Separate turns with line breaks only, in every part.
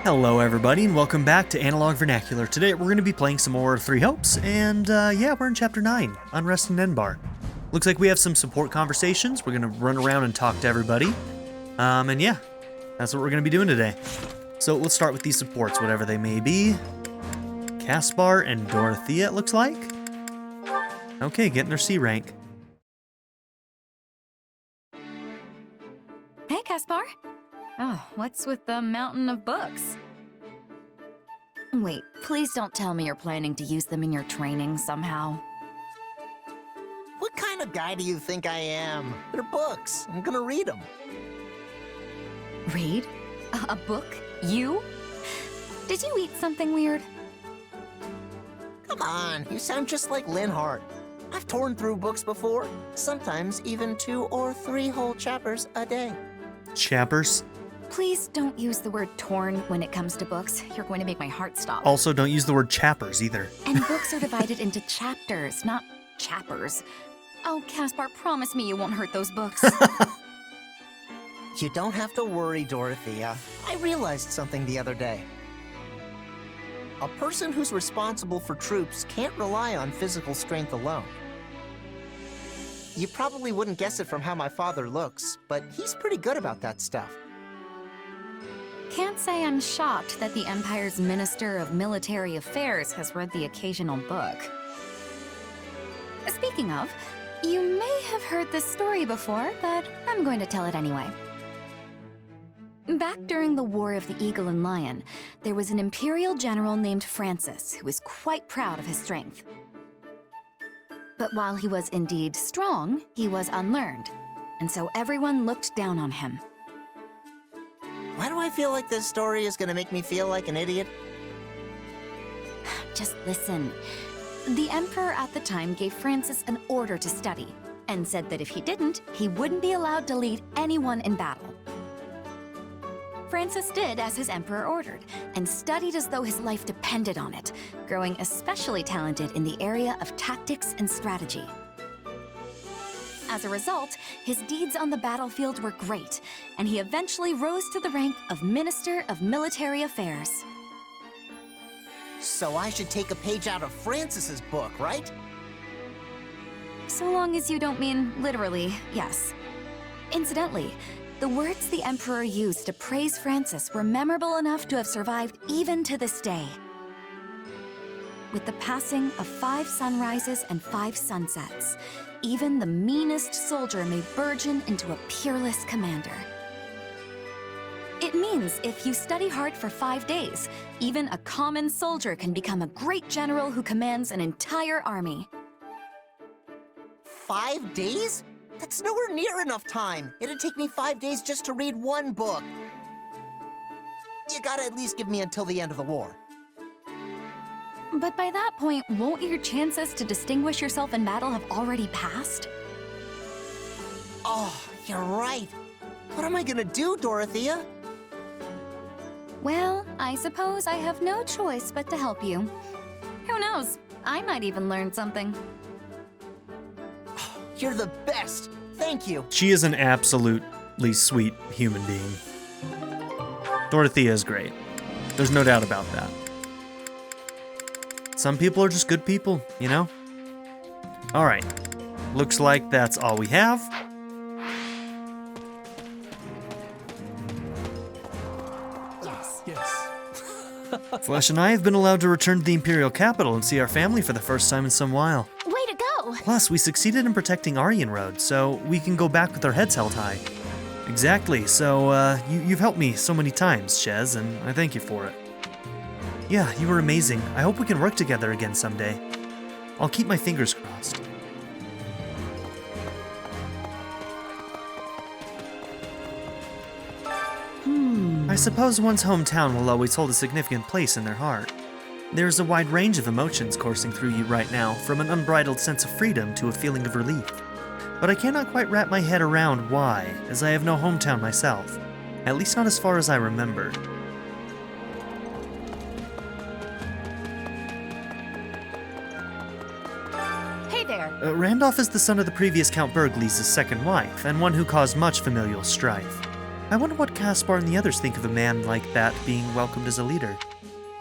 Hello everybody and welcome back to Analog Vernacular. Today we're going to be playing some more Three Hopes, and yeah, we're in Chapter 9, Unrest and Enbarr. Looks like we have some support conversations. We're going to run around and talk to everybody. And yeah, that's what we're going to be doing today. So let's start with these supports, whatever they may be. Caspar and Dorothea, it looks like. Okay, getting their C rank.
Hey, Caspar. Oh, what's with the mountain of books? Wait, please don't tell me you're planning to use them in your training somehow.
What kind of guy do you think I am? They're books. I'm gonna read them.
Read? A book? You? Did you eat something weird?
Come on, you sound just like Linhart. I've torn through books before, sometimes even 2 or 3 whole chapters a day.
Chappers.
Please don't use the word torn when it comes to books. You're going to make my heart stop.
Also, don't use the word chappers either.
And books are divided into chapters, not chappers. Oh, Caspar, promise me you won't hurt those books.
You don't have to worry, Dorothea. I realized something the other day. A person who's responsible for troops can't rely on physical strength alone. You probably wouldn't guess it from how my father looks, but he's pretty good about that stuff.
Can't say I'm shocked that the Empire's Minister of Military Affairs has read the occasional book. Speaking of, you may have heard this story before, but I'm going to tell it anyway. Back during the War of the Eagle and Lion, there was an Imperial general named Francis who was quite proud of his strength. But while he was indeed strong, he was unlearned, and so everyone looked down on him.
Why do I feel like this story is gonna make me feel like an idiot?
Just listen. The Emperor at the time gave Francis an order to study, and said that if he didn't, he wouldn't be allowed to lead anyone in battle. Francis did as his Emperor ordered, and studied as though his life depended on it, growing especially talented in the area of tactics and strategy. As a result, his deeds on the battlefield were great, and he eventually rose to the rank of Minister of Military Affairs.
So I should take a page out of Francis's book, right?
So long as you don't mean literally, yes. Incidentally, the words the Emperor used to praise Francis were memorable enough to have survived even to this day. With the passing of 5 sunrises and 5 sunsets, even the meanest soldier may burgeon into a peerless commander. It means if you study hard for 5 days, even a common soldier can become a great general who commands an entire army.
5 days? That's nowhere near enough time. It'd take me 5 days just to read 1 book. You gotta at least give me until the end of the war.
But by that point, won't your chances to distinguish yourself in battle have already passed?
Oh, you're right. What am I gonna do, Dorothea?
Well, I suppose I have no choice but to help you. Who knows? I might even learn something.
You're the best. Thank you.
She is an absolutely sweet human being. Dorothea is great. There's no doubt about that. Some people are just good people, you know? Alright. Looks like that's all we have.
Yes.
Flesh and I have been allowed to return to the Imperial capital and see our family for the first time in some while.
Way to go!
Plus, we succeeded in protecting Aryan Road, so we can go back with our heads held high. Exactly, so you've helped me so many times, Chez, and I thank you for it. Yeah, you were amazing. I hope we can work together again someday. I'll keep my fingers crossed. I suppose one's hometown will always hold a significant place in their heart. There's a wide range of emotions coursing through you right now, from an unbridled sense of freedom to a feeling of relief. But I cannot quite wrap my head around why, as I have no hometown myself. At least not as far as I remember.
Hey there!
Randolph is the son of the previous Count Burgleys' second wife, and one who caused much familial strife. I wonder what Caspar and the others think of a man like that being welcomed as a leader.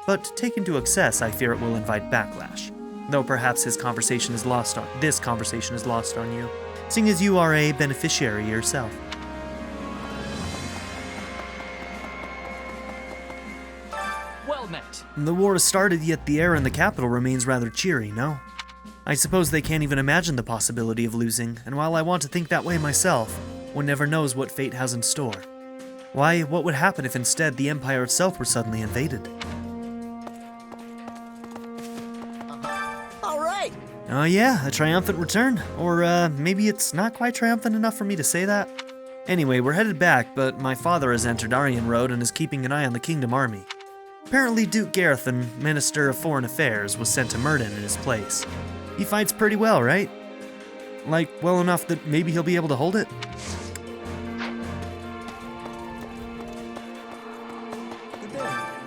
But taken to excess, I fear it will invite backlash. Though perhaps this conversation is lost on you, seeing as you are a beneficiary yourself.
Well met.
The war has started, yet the air in the capital remains rather cheery, no? I suppose they can't even imagine the possibility of losing, and while I want to think that way myself, one never knows what fate has in store. Why, what would happen if instead the Empire itself were suddenly invaded?
All right.
Oh yeah, a triumphant return. Or maybe it's not quite triumphant enough for me to say that. Anyway, we're headed back, but my father has entered Aryan Road and is keeping an eye on the Kingdom Army. Apparently Duke Garethon, Minister of Foreign Affairs, was sent to Myrddin in his place. He fights pretty well, right? Like, well enough that maybe he'll be able to hold it?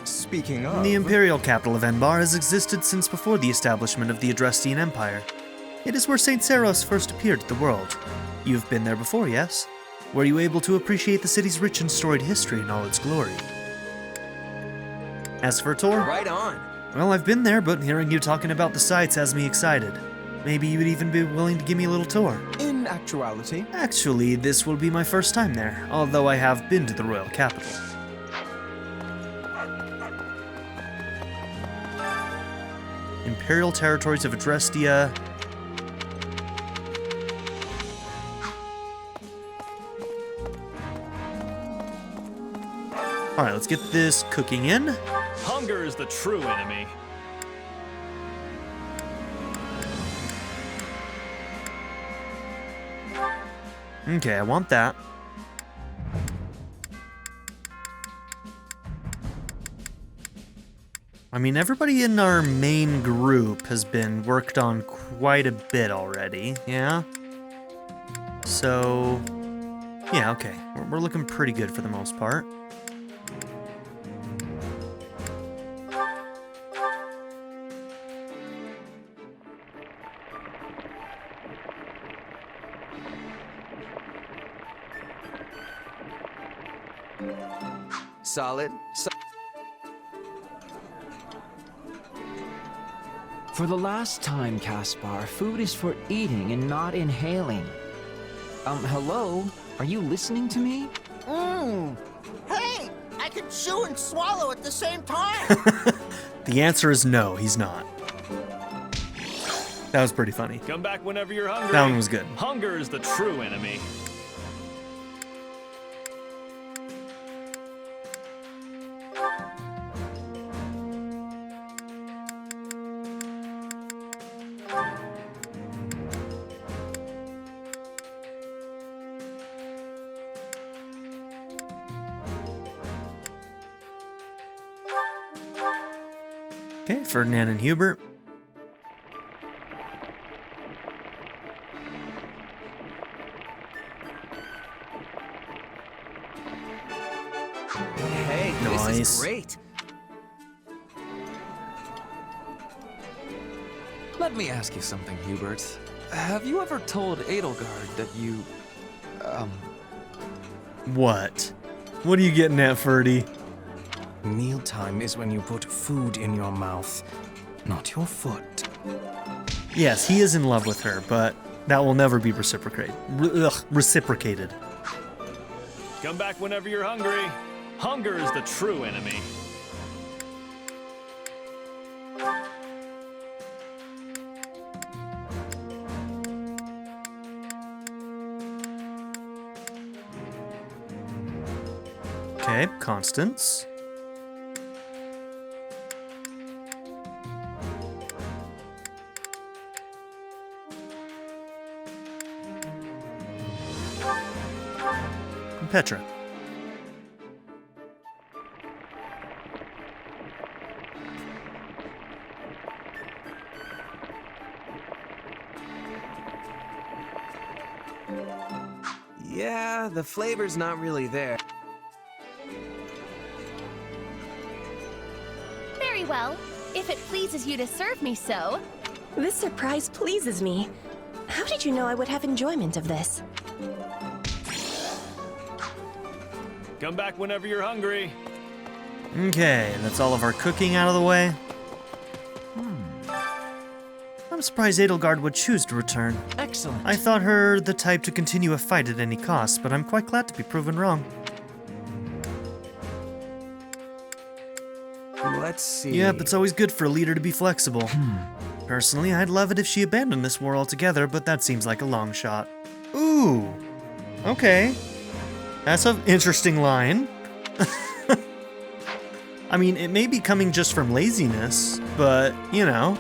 Speaking of...
The imperial capital of Enbarr has existed since before the establishment of the Adrestian Empire. It is where St. Saros first appeared to the world. You've been there before, yes? Were you able to appreciate the city's rich and storied history in all its glory? As for a tour?
Right on.
Well, I've been there, but hearing you talking about the sights has me excited. Maybe you would even be willing to give me a little tour.
In actuality...
Actually, this will be my first time there, although I have been to the royal capital. Imperial territories of Adrestia. Alright, let's get this cooking in.
Hunger is the true enemy.
Okay, I want that. I mean, everybody in our main group has been worked on quite a bit already, yeah? So, yeah, okay. We're looking pretty good for the most part.
Solid.
For the last time, Caspar, food is for eating and not inhaling. Hello? Are you listening to me?
Hey, I can chew and swallow at the same time.
The answer is no, he's not. That was pretty funny.
Come back whenever you're hungry.
That one was good.
Hunger is the true enemy.
Okay, Ferdinand and Hubert.
Hey, this
Nice.
is great.
Let me ask you something, Hubert. Have you ever told Edelgard that you,
What? What are you getting at, Ferdy?
Mealtime is when you put food in your mouth, not your foot.
Yes, he is in love with her, but that will never be reciprocated. Reciprocated.
Come back whenever you're hungry. Hunger is the true enemy.
Okay, Constance. And Petra.
Yeah, the flavor's not really there.
Very well, if it pleases you to serve me so.
This surprise pleases me. How did you know I would have enjoyment of this?
Come back whenever you're hungry.
Okay, that's all of our cooking out of the way. I'm surprised Edelgard would choose to return.
Excellent.
I thought her the type to continue a fight at any cost, but I'm quite glad to be proven wrong.
Let's see.
Yep, it's always good for a leader to be flexible. Personally, I'd love it if she abandoned this war altogether, but that seems like a long shot. Ooh, okay. That's an interesting line. I mean, it may be coming just from laziness, but, you know.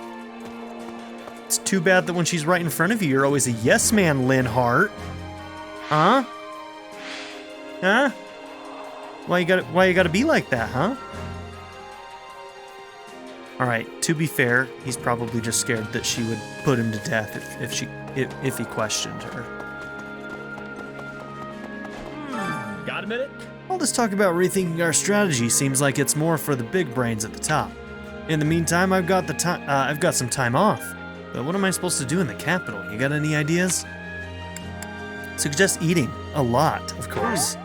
It's too bad that when she's right in front of you, you're always a yes man, Lynn Hart. Huh? Huh? Why you gotta be like that, huh? Alright, to be fair, he's probably just scared that she would put him to death if he questioned her.
Got a minute?
All this talk about rethinking our strategy seems like it's more for the big brains at the top. In the meantime, I've got some time off. But what am I supposed to do in the capital? You got any ideas? Suggest eating. A lot, of course.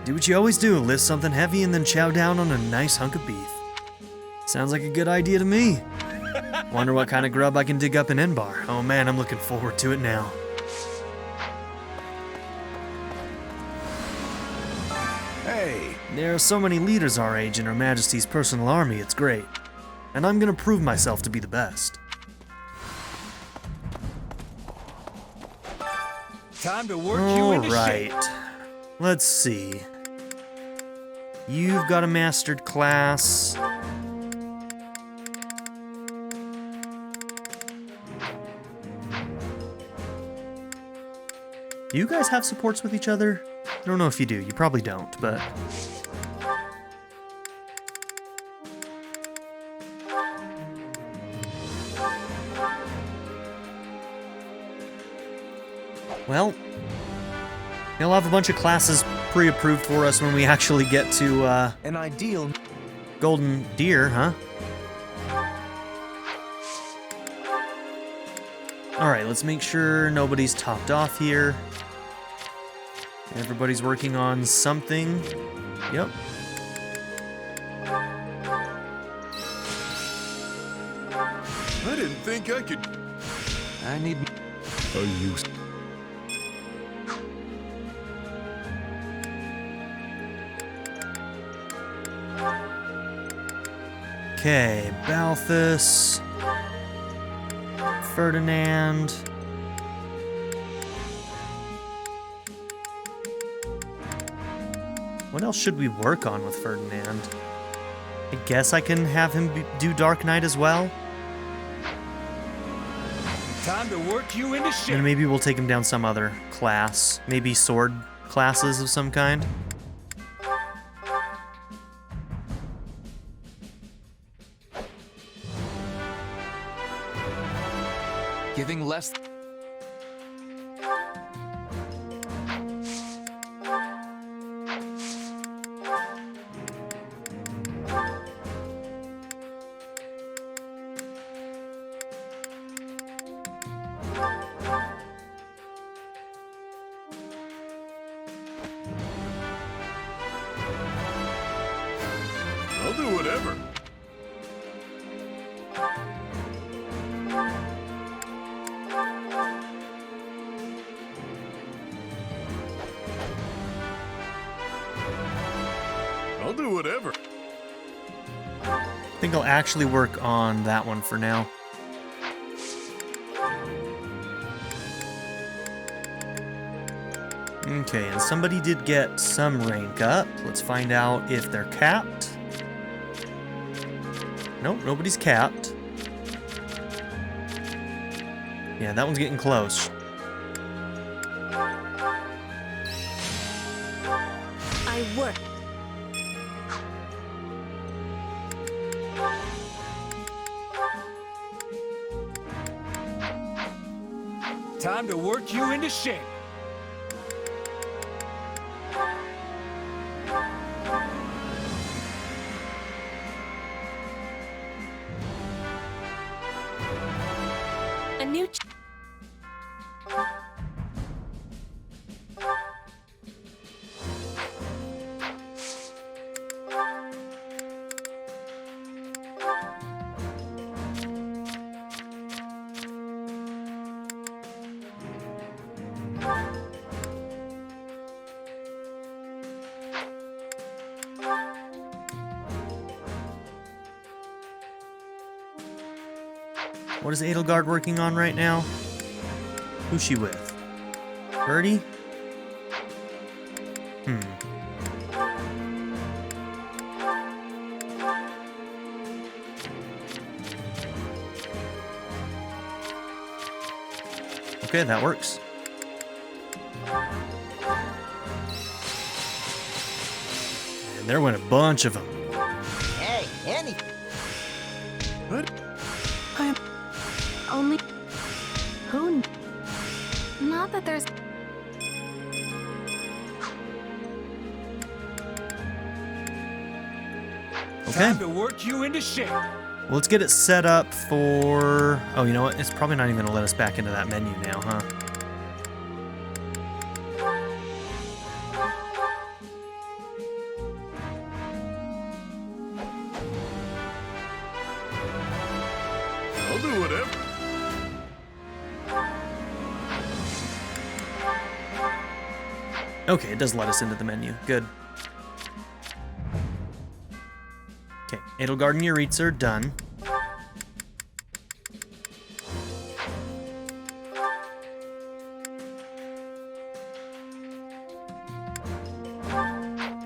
Do what you always do, lift something heavy and then chow down on a nice hunk of beef. Sounds like a good idea to me. Wonder what kind of grub I can dig up in Enbarr. Oh man, I'm looking forward to it now.
Hey.
There are so many leaders our age in Her Majesty's personal army, it's great. And I'm gonna prove myself to be the best.
Time to work you into shape.
Alright. Let's see. You've got a mastered class. Do you guys have supports with each other? I don't know if you do. You probably don't, but... Well, he'll have a bunch of classes pre-approved for us when we actually get to,
An ideal.
Golden Deer, huh? Alright, let's make sure nobody's topped off here. Everybody's working on something. Yep.
I didn't think I could.
I need...
Are you...
Okay, Balthus. Ferdinand. What else should we work on with Ferdinand? I guess I can have him do Dark Knight as well.
Time to work you into shape.
And maybe we'll take him down some other class. Maybe sword classes of some kind.
Giving less...
I'll do whatever. I'll do whatever.
I think I'll actually work on that one for now. Okay, and somebody did get some rank up. Let's find out if they're capped. Nope, nobody's capped. Yeah, that one's getting close.
I work.
Time to work you into shape.
A new
What is Edelgard working on right now? Who's she with? Birdie? Okay, that works. And there went a bunch of them.
Hey, Annie.
What?
I'm only... Who?
Not that there's...
Okay.
Time to work you into shape.
Well, let's get it set up for... Oh, you know what? It's probably not even going to let us back into that menu now, huh?
I'll do whatever.
Okay, it does let us into the menu. Good. Okay, Edelgard and Yuritsa are done.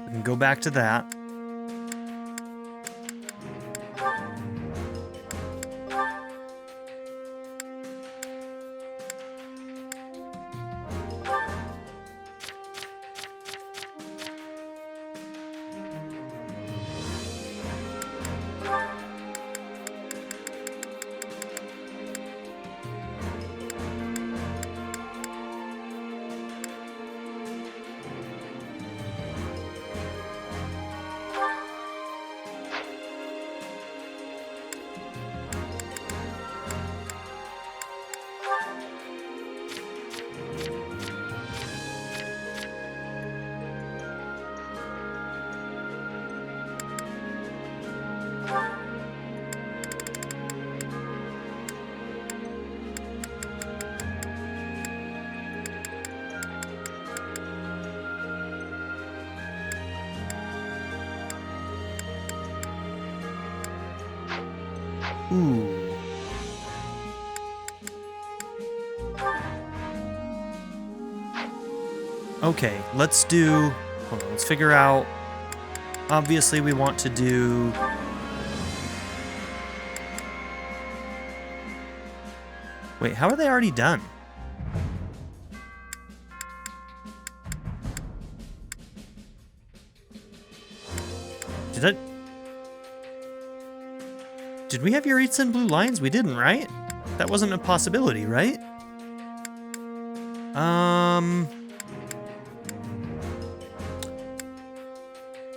We can go back to that. Ooh. Okay, let's do... Hold on, let's figure out... Obviously, we want to do... Wait, how are they already done? Did we have Yuritsa and Blue Lions? We didn't, right? That wasn't a possibility, right?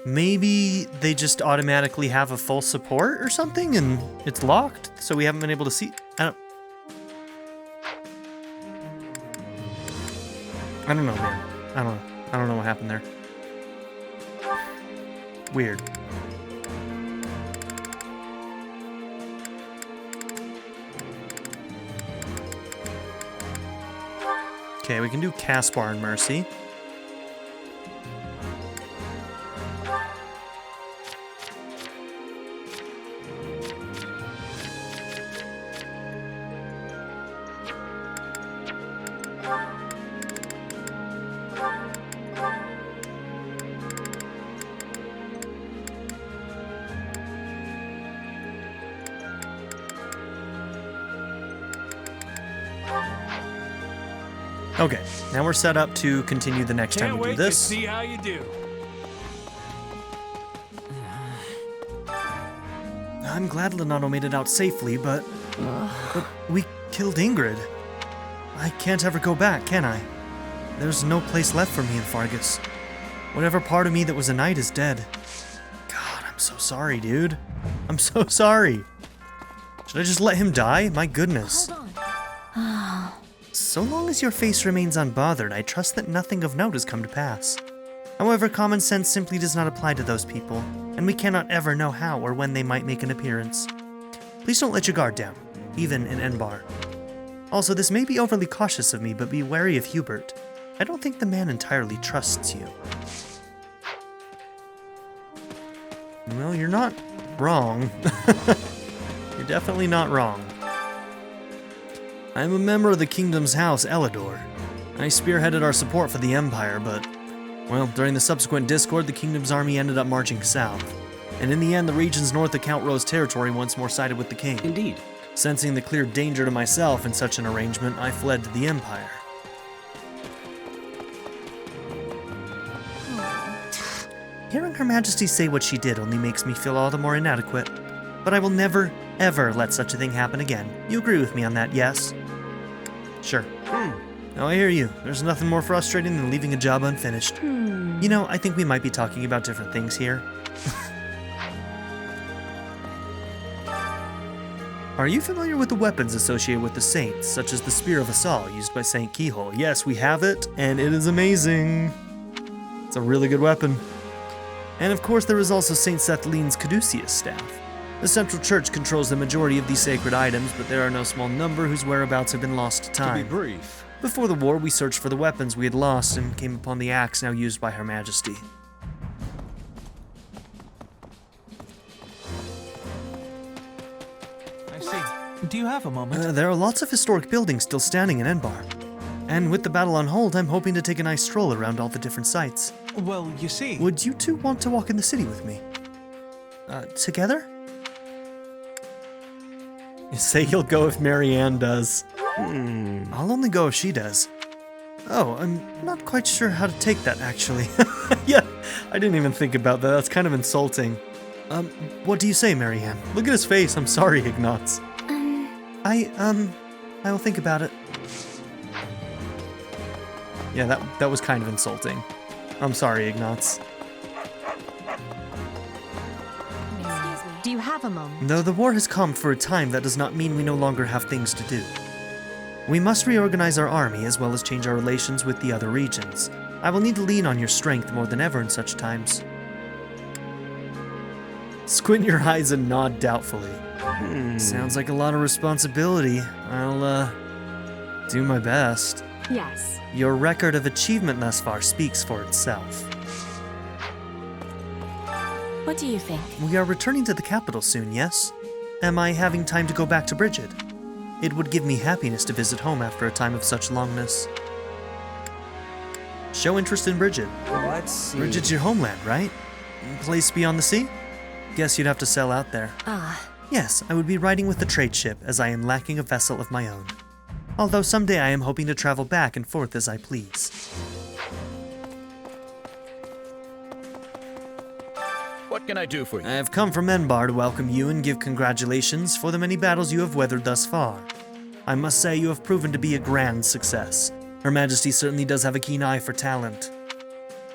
Maybe they just automatically have a full support or something and it's locked, so we haven't been able to see... I don't know, man. I don't know what happened there. Weird. Okay, we can do Caspar and Mercy. Okay, now we're set up to continue the next time we do this.
Can't wait to see how you do.
I'm glad Leonardo made it out safely, but we killed Ingrid. I can't ever go back, can I? There's no place left for me in Fargus. Whatever part of me that was a knight is dead. God, I'm so sorry, dude. I'm so sorry. Should I just let him die? My goodness.
Hold on.
So long as your face remains unbothered, I trust that nothing of note has come to pass. However, common sense simply does not apply to those people, and we cannot ever know how or when they might make an appearance. Please don't let your guard down, even in Enbarr. Also, this may be overly cautious of me, but be wary of Hubert. I don't think the man entirely trusts you. Well, you're not wrong. You're definitely not wrong. I am a member of the kingdom's house, Elidor. I spearheaded our support for the Empire, but, well, during the subsequent discord, the kingdom's army ended up marching south. And in the end, the region's north of Count Ro's territory once more sided with the king.
Indeed.
Sensing the clear danger to myself in such an arrangement, I fled to the Empire. Hearing Her Majesty say what she did only makes me feel all the more inadequate. But I will never, ever let such a thing happen again. You agree with me on that, yes? Sure. Oh, I hear you. There's nothing more frustrating than leaving a job unfinished. You know, I think we might be talking about different things here. Are you familiar with the weapons associated with the saints, such as the Spear of Assault used by Saint Keyhole? Yes, we have it, and it is amazing. It's a really good weapon. And of course, there is also Saint Cetheline's Caduceus staff. The Central Church controls the majority of these sacred items, but there are no small number whose whereabouts have been lost to time.
To be brief.
Before the war, we searched for the weapons we had lost and came upon the axe now used by Her Majesty.
I see. Do you have a moment?
There are lots of historic buildings still standing in Enbarr. And with the battle on hold, I'm hoping to take a nice stroll around all the different sites.
Well, you see...
Would you two want to walk in the city with me? Together? You say you'll go if Marianne does. I'll only go if she does. Oh, I'm not quite sure how to take that, actually. Yeah, I didn't even think about that. That's kind of insulting. What do you say, Marianne? Look at his face. I'm sorry, Ignatz. I'll think about it. Yeah, that was kind of insulting. I'm sorry, Ignatz.
Do you have a moment?
Though the war has calmed for a time, that does not mean we no longer have things to do. We must reorganize our army as well as change our relations with the other regions. I will need to lean on your strength more than ever in such times. Squint your eyes and nod doubtfully. Sounds like a lot of responsibility. I'll, do my best.
Yes.
Your record of achievement thus far speaks for itself.
What do you think?
We are returning to the capital soon, yes? Am I having time to go back to Brigid? It would give me happiness to visit home after a time of such longness. Show interest in Brigid.
Let's see.
Brigid's your homeland, right? Place beyond the sea? Guess you'd have to sail out there. Yes, I would be riding with the trade ship, as I am lacking a vessel of my own. Although someday I am hoping to travel back and forth as I please.
What can I do for you?
I have come from Enbarr to welcome you and give congratulations for the many battles you have weathered thus far. I must say you have proven to be a grand success. Her Majesty certainly does have a keen eye for talent.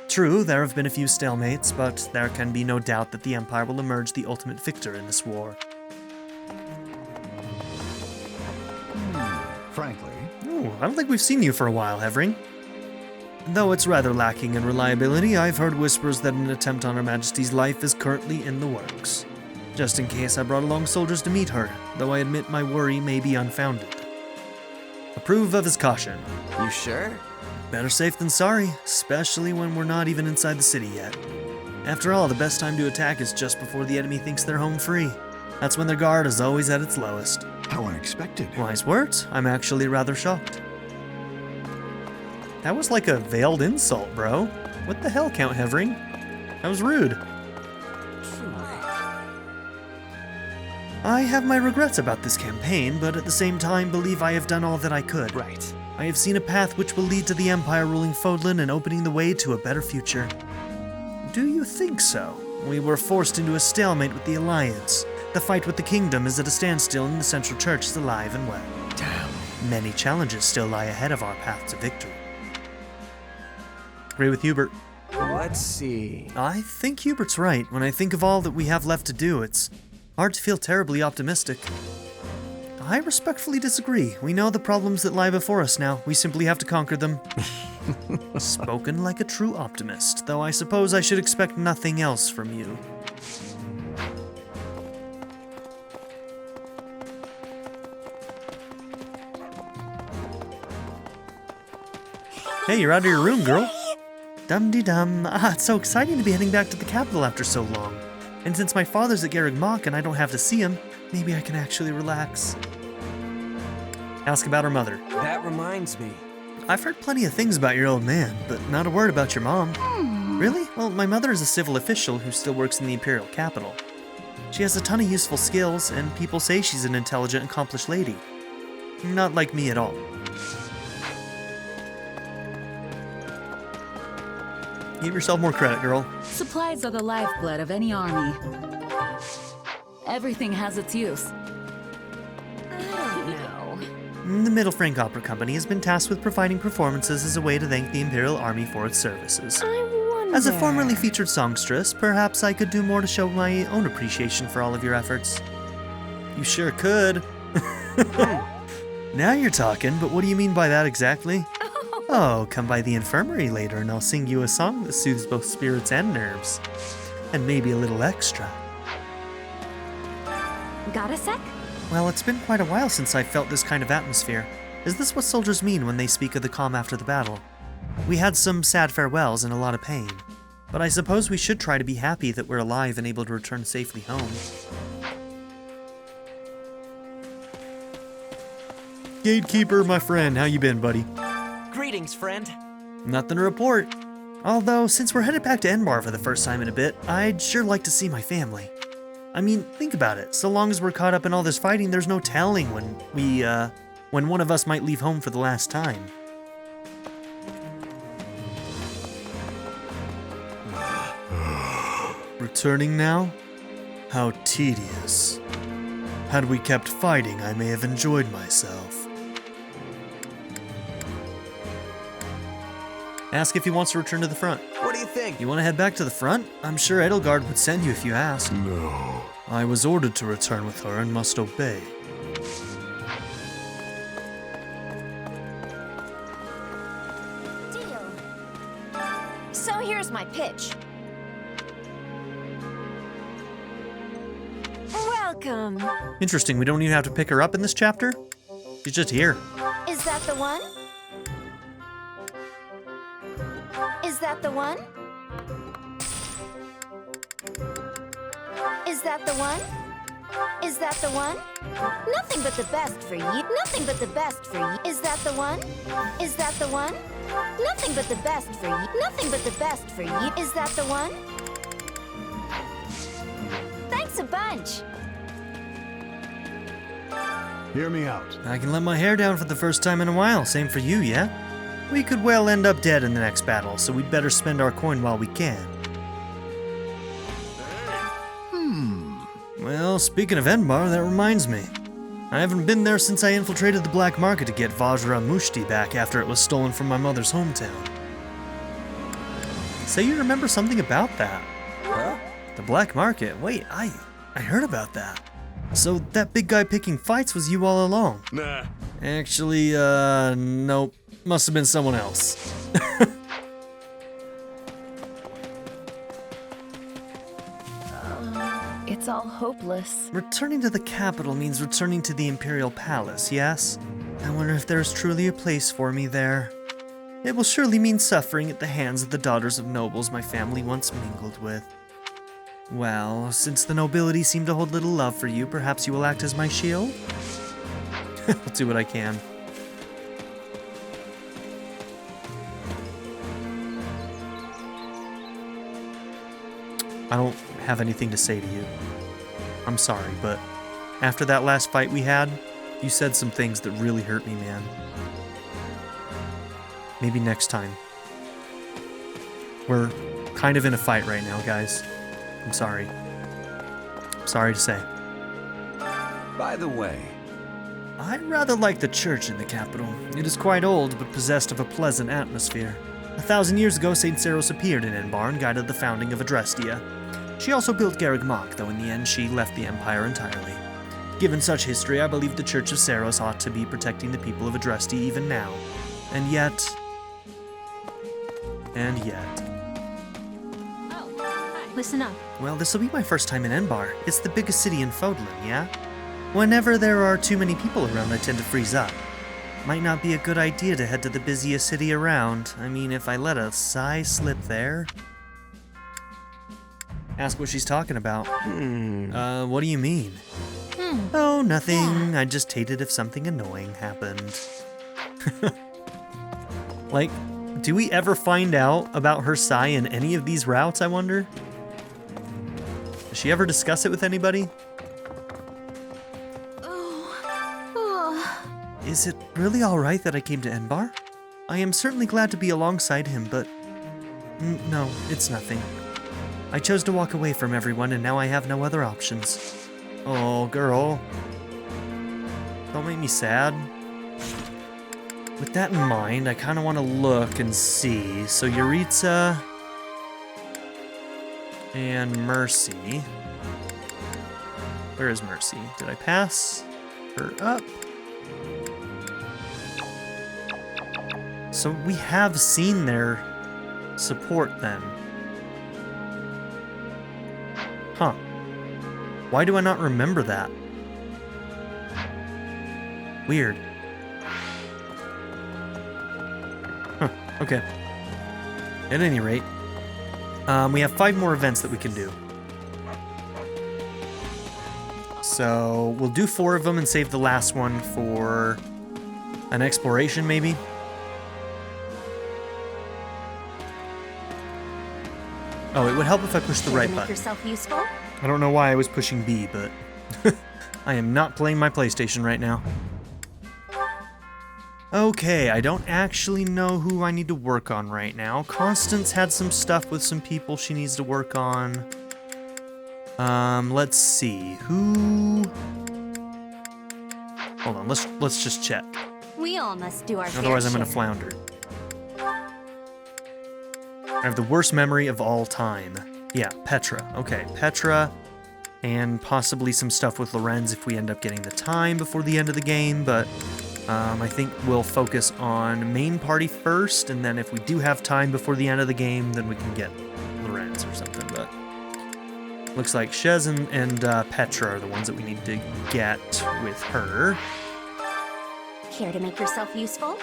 True, there have been a few stalemates, but there can be no doubt that the Empire will emerge the ultimate victor in this war.
Frankly.
Ooh, I don't think we've seen you for a while, Hevring. Though it's rather lacking in reliability, I've heard whispers that an attempt on Her Majesty's life is currently in the works. Just in case, I brought along soldiers to meet her, though I admit my worry may be unfounded. Approve of his caution.
You sure?
Better safe than sorry, especially when we're not even inside the city yet. After all, the best time to attack is just before the enemy thinks they're home free. That's when their guard is always at its lowest.
How unexpected.
Wise words. I'm actually rather shocked. That was like a veiled insult, bro. What the hell, Count Hevering? That was rude. I have my regrets about this campaign, but at the same time believe I have done all that I could.
Right.
I have seen a path which will lead to the Empire ruling Fodlan and opening the way to a better future. Do you think so? We were forced into a stalemate with the Alliance. The fight with the Kingdom is at a standstill and the Central Church is alive and well.
Damn.
Many challenges still lie ahead of our path to victory. Agree with Hubert.
Let's see.
I think Hubert's right. When I think of all that we have left to do, it's hard to feel terribly optimistic. I respectfully disagree. We know the problems that lie before us now. We simply have to conquer them. Spoken like a true optimist, though I suppose I should expect nothing else from you. Hey, you're out of your room, girl. Dum-de-dum. It's so exciting to be heading back to the capital after so long. And since my father's at Garreg Mach and I don't have to see him, maybe I can actually relax. Ask about her mother.
That reminds me.
I've heard plenty of things about your old man, but not a word about your mom. Really? Well, my mother is a civil official who still works in the Imperial capital. She has a ton of useful skills, and people say she's an intelligent, accomplished lady. Not like me at all. Give yourself more credit, girl.
Supplies are the lifeblood of any army. Everything has its use.
I don't know.
The Middle Frank Opera Company has been tasked with providing performances as a way to thank the Imperial Army for its services. As a formerly featured songstress, perhaps I could do more to show my own appreciation for all of your efforts. You sure could. Now you're talking, but what do you mean by that exactly? Oh, come by the infirmary later and I'll sing you a song that soothes both spirits and nerves. And maybe a little extra.
Got a sec?
Well, it's been quite a while since I felt this kind of atmosphere. Is this what soldiers mean when they speak of the calm after the battle? We had some sad farewells and a lot of pain. But I suppose we should try to be happy that we're alive and able to return safely home. Gatekeeper, my friend, how you been, buddy?
Greetings, friend.
Nothing to report. Although, since we're headed back to Enbarr for the first time in a bit, I'd sure like to see my family. I mean, think about it. So long as we're caught up in all this fighting, there's no telling when one of us might leave home for the last time. Returning now? How tedious. Had we kept fighting, I may have enjoyed myself. Ask if he wants to return to the front.
What do you think?
You want to head back to the front? I'm sure Edelgard would send you if you asked.
No.
I was ordered to return with her and must obey.
Deal. So here's my pitch. Welcome.
Interesting, we don't even have to pick her up in this chapter? She's just here.
Is that the one? Is that the one? Is that the one? Is that the one? Nothing but the best for you. Nothing but the best for you. Is that the one? Is that the one? Nothing but the best for you. Nothing but the best for you. Is that the one? Thanks a bunch.
Hear me out.
I can let my hair down for the first time in a while. Same for you, yeah? We could well end up dead in the next battle, so we'd better spend our coin while we can. Well, speaking of Enbarr, that reminds me. I haven't been there since I infiltrated the black market to get Vajra Mushti back after it was stolen from my mother's hometown. Say you remember something about that.
Huh?
The black market? Wait, I heard about that. So that big guy picking fights was you all along?
Nah.
Actually, nope. Must have been someone else.
It's all hopeless.
Returning to the capital means returning to the Imperial Palace, yes? I wonder if there's truly a place for me there. It will surely mean suffering at the hands of the daughters of nobles my family once mingled with. Well, since the nobility seem to hold little love for you, perhaps you will act as my shield? I'll do what I can. I don't have anything to say to you. I'm sorry, but after that last fight we had, you said some things that really hurt me, man. Maybe next time. We're kind of in a fight right now, guys. I'm sorry. I'm sorry to say.
By the way,
I rather like the church in the capital. It is quite old, but possessed of a pleasant atmosphere. 1,000 years ago, St. Seros appeared in Enbarr and guided the founding of Adrestia. She also built Garreg Mach, though in the end she left the Empire entirely. Given such history, I believe the Church of Seros ought to be protecting the people of Adrestia even now. And yet...
Listen up.
Well, this'll be my first time in Enbarr. It's the biggest city in Fodlan, yeah? Whenever there are too many people around, I tend to freeze up. Might not be a good idea to head to the busiest city around. I mean, if I let a sigh slip there... Ask what she's talking about. What do you mean? Oh, nothing. I just hated if something annoying happened. Like, do we ever find out about her Sai in any of these routes, I wonder? Does she ever discuss it with anybody? Is it really alright that I came to Enbarr? I am certainly glad to be alongside him, but... no, it's nothing. I chose to walk away from everyone, and now I have no other options. Oh, girl. Don't make me sad. With that in mind, I kind of want to look and see. So Yuritsa and Mercy. Where is Mercy? Did I pass her up? So we have seen their support then. Huh. Why do I not remember that? Weird. Huh, okay. At any rate, we have 5 more events that we can do. So we'll do 4 of them and save the last one for an exploration, maybe? Oh, it would help if I pushed the right button.
Yourself useful?
I don't know why I was pushing B, but I am not playing my PlayStation right now. Okay, I don't actually know who I need to work on right now. Constance had some stuff with some people she needs to work on. Let's see. Who... Hold on, let's just check.
We all must do our
Otherwise I'm gonna flounder. I have the worst memory of all time. Yeah, Petra. Okay, Petra, and possibly some stuff with Lorenz if we end up getting the time before the end of the game, but I think we'll focus on main party first, and then if we do have time before the end of the game, then we can get Lorenz or something, but looks like Shez and Petra are the ones that we need to get with her.
Care to make yourself useful?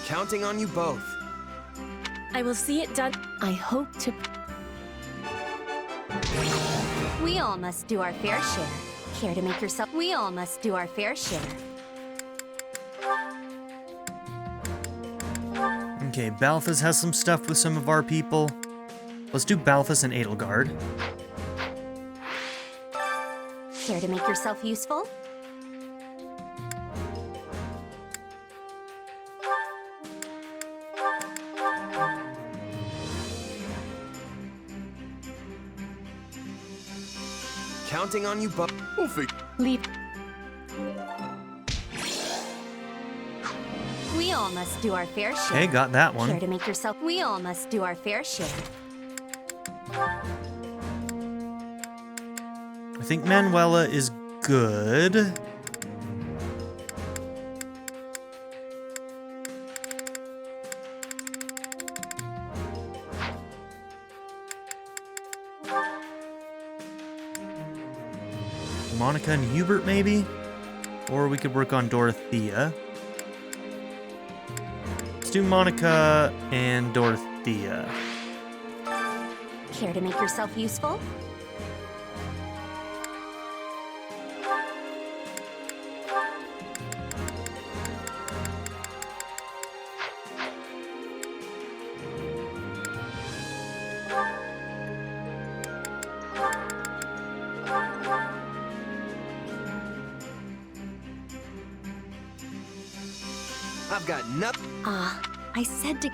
Counting on you both.
I will see it done. I hope to...
We all must do our fair share. Care to make yourself... We all must do our fair share.
Okay, Balthus has some stuff with some of our people. Let's do Balthus and Edelgard.
Care to make yourself useful?
Counting on you both.
Leave.
We all must do our fair share.
Okay, got that one.
Care to make yourself... We all must do our fair share.
I think Manuela is good. Monica and Hubert, maybe? Or we could work on Dorothea. Let's do Monica and Dorothea.
Care to make yourself useful?
I've got nothing.
I said to...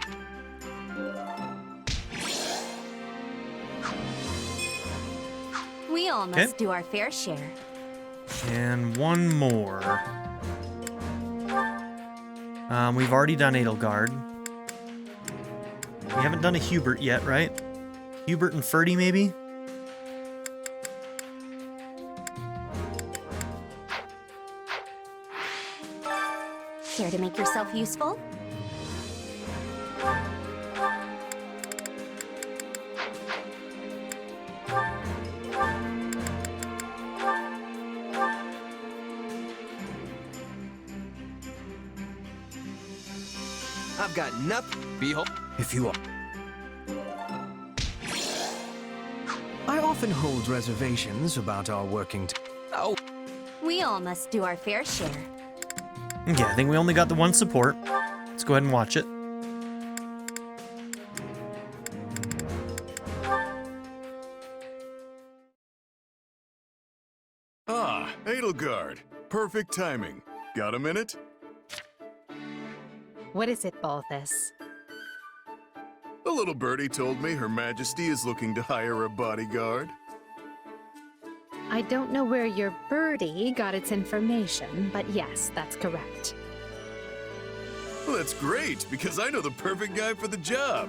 We all must do our fair share.
And one more. We've already done Edelgard. We haven't done a Hubert yet, right? Hubert and Ferdy, maybe?
Care to make yourself useful?
I've got nothing.
Behold.
If you are... I often hold reservations about our working
Oh.
We all must do our fair share.
Okay, I think we only got the one support. Let's go ahead and watch it.
Ah, Edelgard. Perfect timing. Got a minute?
What is it, Balthus?
The little birdie told me Her Majesty is looking to hire a bodyguard.
I don't know where your birdie got its information, but yes, that's correct.
Well, that's great, because I know the perfect guy for the job.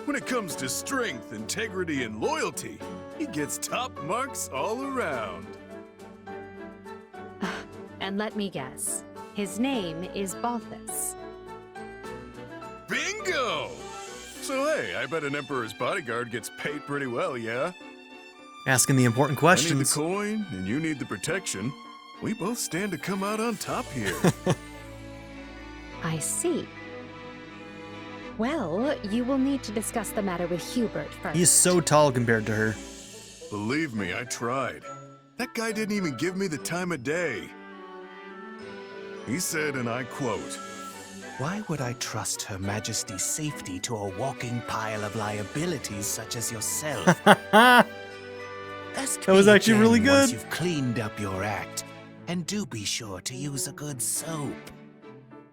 When it comes to strength, integrity, and loyalty, he gets top marks all around.
And let me guess, his name is Balthus.
Bingo! So hey, I bet an Emperor's bodyguard gets paid pretty well, yeah?
Asking the important questions.
I need the coin, and you need the protection. We both stand to come out on top here.
I see. Well, you will need to discuss the matter with Hubert first.
He is so tall compared to her.
Believe me, I tried. That guy didn't even give me the time of day. He said, and I quote,
Why would I trust Her Majesty's safety to a walking pile of liabilities such as yourself?
That was actually really good.
Once you've cleaned up your act, and do be sure to use a good soap.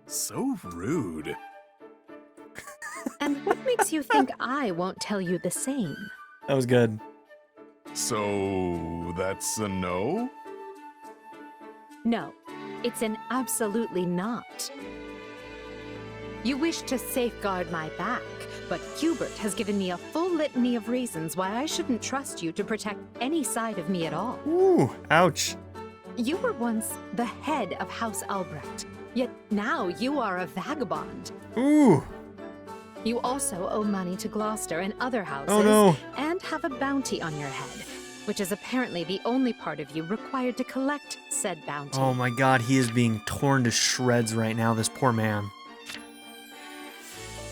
So rude.
And what makes you think I won't tell you the same?
That was good.
So that's a no?
No, it's an absolutely not. You wish to safeguard my back, but Hubert has given me a full litany of reasons why I shouldn't trust you to protect any side of me at all.
Ooh, ouch.
You were once the head of House Albrecht, yet now you are a vagabond.
Ooh.
You also owe money to Gloucester and other houses,
Oh no.
and have a bounty on your head, which is apparently the only part of you required to collect said bounty.
Oh my god, he is being torn to shreds right now, this poor man.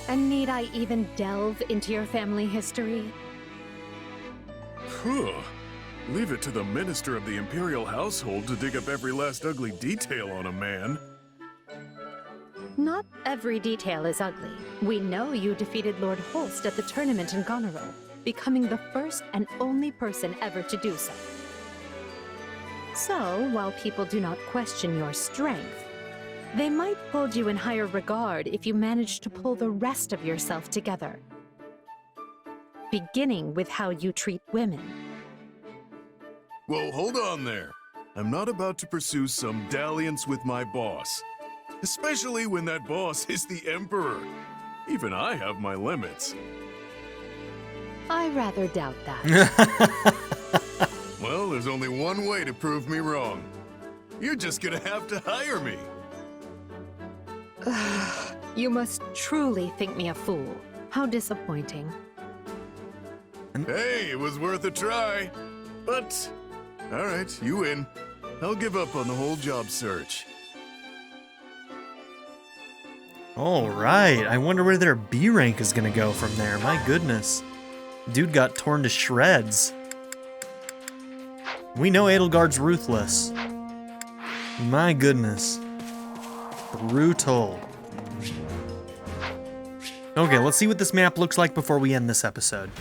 And need I even delve into your family history?
Phew. Leave it to the minister of the Imperial household to dig up every last ugly detail on a man.
Not every detail is ugly. We know you defeated Lord Holst at the tournament in Goneril, becoming the first and only person ever to do so. So, while people do not question your strength, they might hold you in higher regard if you manage to pull the rest of yourself together. Beginning with how you treat women.
Well, hold on there. I'm not about to pursue some dalliance with my boss. Especially when that boss is the Emperor. Even I have my limits.
I rather doubt that.
Well, there's only one way to prove me wrong. You're just gonna have to hire me.
You must truly think me a fool. How disappointing.
Hey, it was worth a try. But, alright, you win. I'll give up on the whole job search.
Alright, I wonder where their B rank is gonna go from there. My goodness. Dude got torn to shreds. We know Edelgard's ruthless. My goodness. Brutal. Okay, let's see what this map looks like before we end this episode.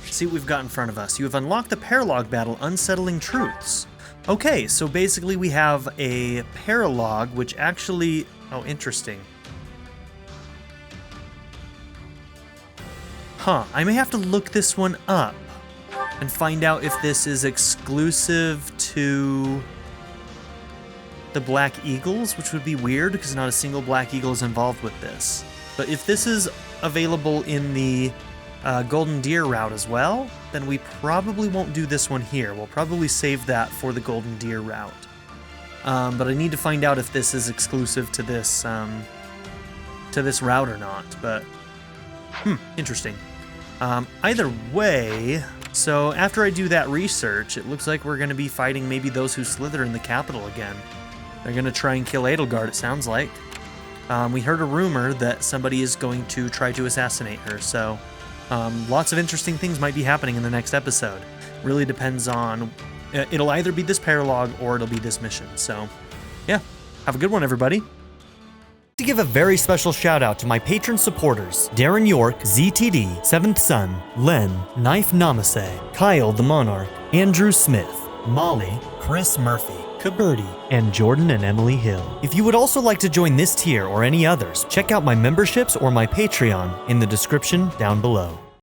See what we've got in front of us. You have unlocked the Paralog battle, Unsettling Truths. Okay, so basically we have a Paralog, which actually... Oh, interesting. Huh, I may have to look this one up and find out if this is exclusive to the Black Eagles, which would be weird because not a single Black Eagle is involved with this. But if this is available in the Golden Deer route as well, then we probably won't do this one here. We'll probably save that for the Golden Deer route. But I need to find out if this is exclusive to this route or not. But interesting. Either way, so after I do that research, it looks like we're going to be fighting maybe those who slither in the capital again. They're going to try and kill Edelgard, it sounds like. We heard a rumor that somebody is going to try to assassinate her, so lots of interesting things might be happening in the next episode. Really depends on, it'll either be this paralogue or it'll be this mission. So yeah, have a good one, everybody. To give a very special shout out to my patron supporters, Darren York, ZTD, 7th Son, Len, Knife Namaste, Kyle the Monarch, Andrew Smith, Molly, Chris Murphy, Kaberti, and Jordan and Emily Hill. If you would also like to join this tier or any others, check out my memberships or my Patreon in the description down below.